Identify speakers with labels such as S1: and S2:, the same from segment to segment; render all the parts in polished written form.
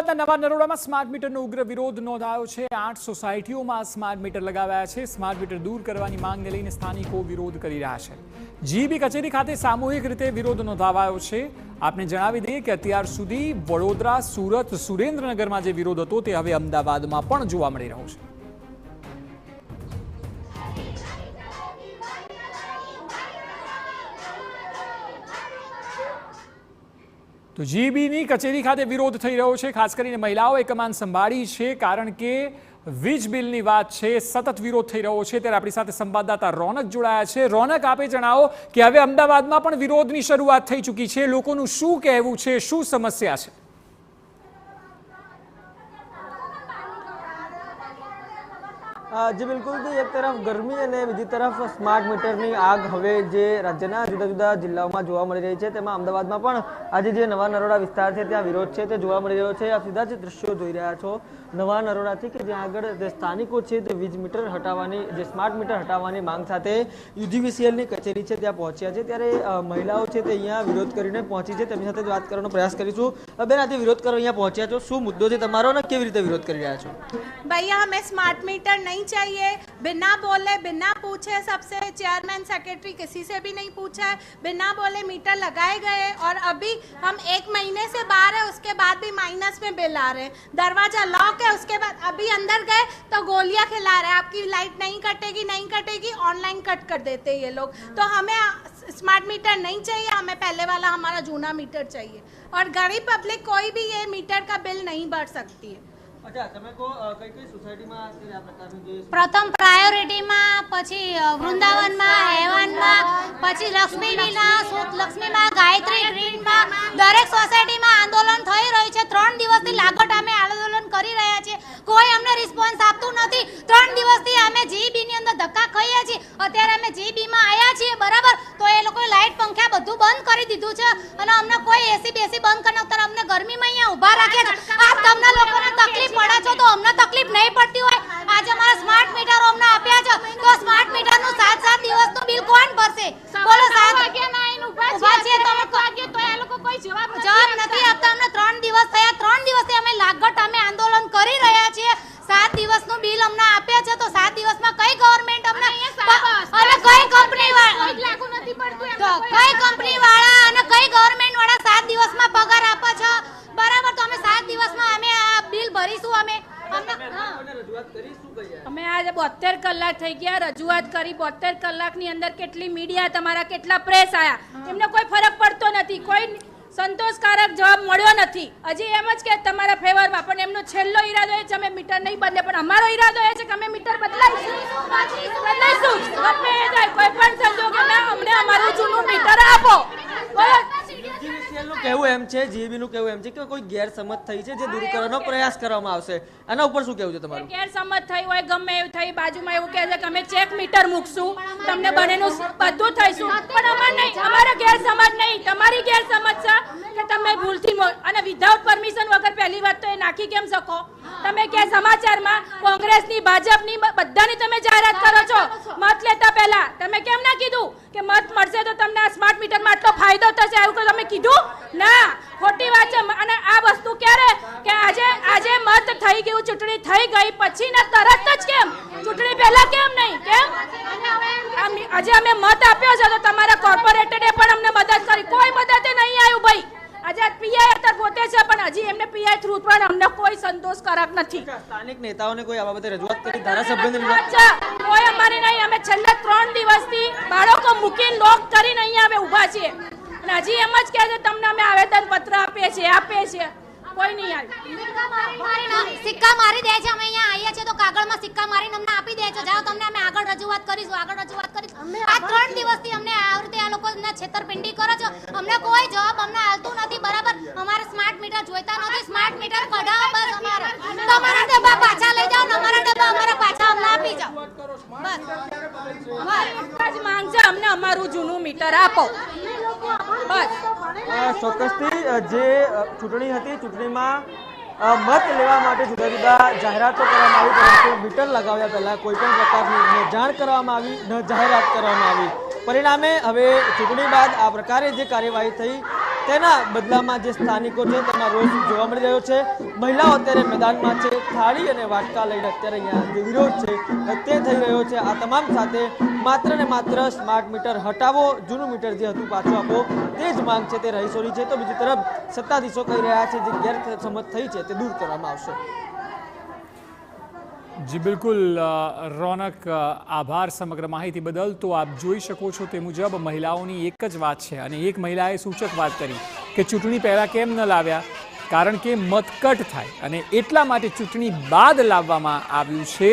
S1: અમદાવાદના નવા નરોડામાં સ્માર્ટ મીટરનો ઉગ્ર વિરોધ નોંધાયો છે। 8 સોસાયટીઓમાં સ્માર્ટ મીટર લગાવાયા છે। સ્માર્ટ મીટર દૂર કરવાની માંગને લઈને સ્થાનિકો વિરોધ કરી રહ્યા છે। જીબી કચેરી ખાતે સામૂહિક રીતે વિરોધ નોંધાવાયો છે। આપને જણાવી દઈએ કે અત્યાર સુધી વડોદરા, સુરત, સુરેન્દ્રનગરમાં જે વિરોધ હતો તે હવે અમદાવાદમાં પણ જોવા મળી રહ્યો છે। તો જીબીની કચેરી ખાતે વિરોધ થઈ રહ્યો છે। ખાસ કરીને મહિલાઓએ કમાન સંભાળી છે, કારણ કે વીજ બિલની વાત છે, સતત વિરોધ થઈ રહ્યો છે। ત્યારે આપણી સાથે સંવાદદાતા રોનક જોડાયા છે। રોનક, આપે જણાવો કે હવે અમદાવાદમાં પણ વિરોધની શરૂઆત થઈ ચૂકી છે। લોકોનું શું કહેવું છે, શું સમસ્યા છે?
S2: जी बिल्कुल थी। एक तरफ गर्मी અને બીજી તરફ સ્માર્ટ મીટરની આગ હવે જે રાજ્યના જુદા જુદા જિલ્લાઓમાં જોવા મળી રહી છે, તેમાં અમદાવાદમાં પણ આજે જે નવા નરોડા વિસ્તાર છે ત્યાં વિરોધ છે તે જોવા મળી રહ્યો છે। આપ સીધા જ દ્રશ્યો જોઈ રહ્યા છો નવા નરોડાથી, કે જ્યાં આગળ જે સ્થાનિકો છે તે વીજ મીટર હટાવવાની, જે સ્માર્ટ મીટર હટાવવાની માંગ સાથે યુજીવીસીએલની કચેરી છે ત્યાં પહોંચ્યા છે। ત્યારે મહિલાઓ છે તે અહીંયા વિરોધ કરીને પહોંચી છે, તેમની સાથે વાત કરવાનો પ્રયાસ કરીશું। બેન, આજે વિરોધ કરવા અહીંયા પહોંચ્યા છો, શું મુદ્દો છે તમારો અને કેવી રીતે વિરોધ કરી રહ્યા છો?
S3: भैया हमें स्मार्ट मीटर नहीं चाहिए। बिना बोले, बिना पूछे, सबसे चेयरमैन सेक्रेटरी किसी से भी नहीं पूछा है, बिना बोले मीटर लगाए गए और अभी हम 1 महीने से बाहर है, उसके बाद भी माइनस में बिल आ रहे हैं। दरवाजा लॉक है, उसके बाद अभी अंदर गए तो गोलियां खिला रहे हैं, आपकी लाइट नहीं कटेगी, ऑनलाइन कट कर देते हैं ये लोग। तो हमें स्मार्ट मीटर नहीं चाहिए, हमें पहले वाला हमारा जूना मीटर चाहिए। और गरीब पब्लिक कोई भी ये मीटर का बिल नहीं भर सकती है।
S2: अच्छा, તમે કો કઈ કઈ સોસાયટીમાં આ પ્રકારનું જે
S4: પ્રથમ પ્રાયોરિટીમાં, પછી વૃંદાવનમાં, હેવનમાં, પછી લક્ષ્મીના, લક્ષ્મીમાં, ગાયત્રી ગ્રીનમાં, દરેક સોસાયટીમાં આંદોલન થઈ રહ્યું છે। 3 દિવસથી લાગત અમે આંદોલન કરી રહ્યા છીએ, કોઈ અમને રિસ્પોન્સ આપતું નથી। 3 દિવસથી અમે જીબીની અંદર ધક્કા ખાઈએ છીએ। અત્યારે અમે જીબીમાં આવ્યા છીએ, બરાબર, તો એ લોકોએ લાઇટ પંખા બધું બંધ કરી દીધું છે અને અમને કોઈ એસી બેસી બંધ કરીને અત્યારે અમને ગરમીમાં અહીંયા ઊભા રાખ્યા છે। આ તમને લોકોને તકલીફ પડે છે તો અમને તકલીફ નહીં પડતી હોય? આજે અમારા સ્માર્ટ મીટર અમને આપ્યા છે, તો સ્માર્ટ મીટરનું 7-7 દિવસનું બિલ કોણ ભરશે? બોલો સાહેબ, ઊભા છે તો એ લોકો કોઈ જવાબ નથી આપતા। અમને 3 દિવસ થયા, 3 દિવસથી અમે લાગત અમે આંદોલન કરી રહ્યા છીએ। 7 દિવસનું બિલ અમને આપ્યા છે, તો 7 દિવસમાં કઈ ગવર્નમેન્ટ અમને અને કઈ કંપની વાળા, કઈ કંપની વાળા અને કઈ ગવર્નમેન્ટ વાળા 7 દિવસમાં પગાર આપે છે? બરાબર, તો અમે 7 દિવસમાં અમે આ બિલ ભરીશું।
S5: અમે આજે 72 કલાક થઈ ગયા રજૂઆત કરી। 72 કલાકની અંદર કેટલી મીડિયા, તમારા કેટલા પ્રેસ આયા, એમને કોઈ ફરક પડતો નથી, કોઈ સંતોષકારક જવાબ મળ્યો નથી। હજી એમ જ કે તમારા ફેવરમાં, પણ એમનો છેલ્લો ઈરાદો એ છે અમે મીટર નહીં બદલે, પણ અમારો ઈરાદો એ છે કે અમે મીટર બદલાઈશું। ગમે એ થાય, કોઈ પણ સંજોગોમાં અમને અમારું જૂનું મીટર આપો।
S2: યુજીવીસીએલનું કહેવું એમ છે, જીબીનું કહેવું એમ છે કે કોઈ ગેરસમજ થઈ છે જે દૂર કરવાનો પ્રયાસ કરવામાં આવશે। આના ઉપર શું કહેવું છે તમારું?
S5: ગેરસમજ થઈ હોય, ગમે એવું થઈ, બાજુમાં એવું કહે છે કે અમે ચેક મીટર મૂકશું, તમને બનેનું બધું થઈશું, પણ અમારે નહીં, અમારે ગેરસમજ નહીં, તમારી ગેરસમજ છે કે તમે ભૂલથી અને વિધાઉટ પરમિશન વગર પહેલી વાત તો એ નાખી કેમ શકો? તમે કે સમાચારમાં કોંગ્રેસની, ભાજપની, બધાની તમે જાહેરાત કરો છો મત લેતા પહેલા, તમે કેમ ના કીધું કે મત મળશે તો તમને આ સ્માર્ટ મીટરમાં આટલો ફાયદો થશે? એવું તમે કીધું ના, ખોટી વાત છે। અને આ વસ્તુ ક્યારે કે આજે મત થઈ ગયું, ચૂંટણી થઈ ગઈ પછી ને તરત જ કેમ? ચૂંટણી પહેલા કેમ નહીં? કેમ આજે અમે મત આપ્યો છે તો તમારા કોર્પોરેટરે પણ અમને મદદ કરી? કોઈ મદદ નહીં આવ્યું ભાઈ। આજે પીઆઈ અત્યારે પોતે છે, પણ હજી એમને પીઆઈ થ્રુ પણ અમને કોઈ સંતોષકારક નથી।
S2: સ્થાનિક નેતાઓને કોઈ આ બાબતે રજૂઆત કરી? ધારાસભ્યને
S5: કોઈ અમારી નહીં। અમે છેલ્લા 3 દિવસથી બાળકો મૂકીને લોક કરીને અહીંયા અમે ઊભા છીએ, અને હજી એમ જ કહે છે તમને અમે આવેદન પત્ર આપીએ છીએ, કોઈ નહીં આવ્યું।
S4: સિક્કા મારી દે છે। અમે અહીંયા આવીએ છીએ તો કાગળમાં સિક્કા મારીને અમને આપી દે છે, જાઓ તમને અમે આગળ રજૂઆત કરીશું। આ 3 દિવસથી અમને આ રીતે આ લોકો છેતરપિંડી કરે છે, અમને કોઈ જવાબ અમને આવતું નથી, બરાબર? અમારે સ્માર્ટ મીટર જોઈતા નથી, સ્માર્ટ મીટર કઢાવો બસ અમારે। તમારા ડબ્બા પાછા લઈ જાઓ, અમારા ડબ્બા અમારા પાછા અમને આપી જાઓ, બસ
S5: જ માંગ છે અમને, અમારું જૂનું મીટર આપો બસ।
S2: ચોક્કસથી જે ચૂંટણી હતી, ચૂંટણીમાં મત લેવા માટે જુદા જુદા જાહેરાતો કરવામાં આવી, પરંતુ મીટર લગાવ્યા પહેલા કોઈ પણ પ્રકારની ન જાણ કરવામાં આવી, ન જાહેરાત કરવામાં આવી। પરિણામે હવે ચૂંટણી બાદ આ પ્રકારે જે કાર્યવાહી થઈ તેના બદલામાં જે સ્થાનિકો છે તેમાં રોષ જોવા મળી રહ્યો છે। મહિલાઓ અત્યારે મેદાનમાં છે, થાળી અને વાટકા લઈને અત્યારે અહીંયા જે વિરોધ છે તે થઈ રહ્યો છે। આ તમામ સાથે માત્ર ને માત્ર સ્માર્ટ મીટર હટાવો, જૂનું મીટર જે હતું પાછું આપો, તે જ માંગ છે તે રહીશોની છે। તો બીજી તરફ સત્તાધીશો કહી રહ્યા છે જે ગેરસમજ થઈ છે તે દૂર કરવામાં આવશે।
S1: જી બિલકુલ રોનક, આભાર સમગ્ર માહિતી બદલ। તો આપ જોઈ શકો છો તે મુજબ મહિલાઓની એક જ વાત છે અને એક મહિલાએ સૂચક વાત કરી કે ચૂંટણી પહેલાં કેમ ન લાવ્યા, કારણ કે મતકટ થાય અને એટલા માટે ચૂંટણી બાદ લાવવામાં આવ્યું છે,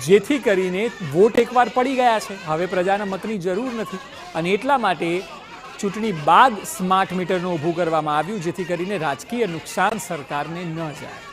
S1: જેથી કરીને વોટ એકવાર પડી ગયા છે, હવે પ્રજાના મતની જરૂર નથી અને એટલા માટે ચૂંટણી બાદ સ્માર્ટ મીટરનું ઊભું કરવામાં આવ્યું, જેથી કરીને રાજકીય નુકસાન સરકારને ન જાય।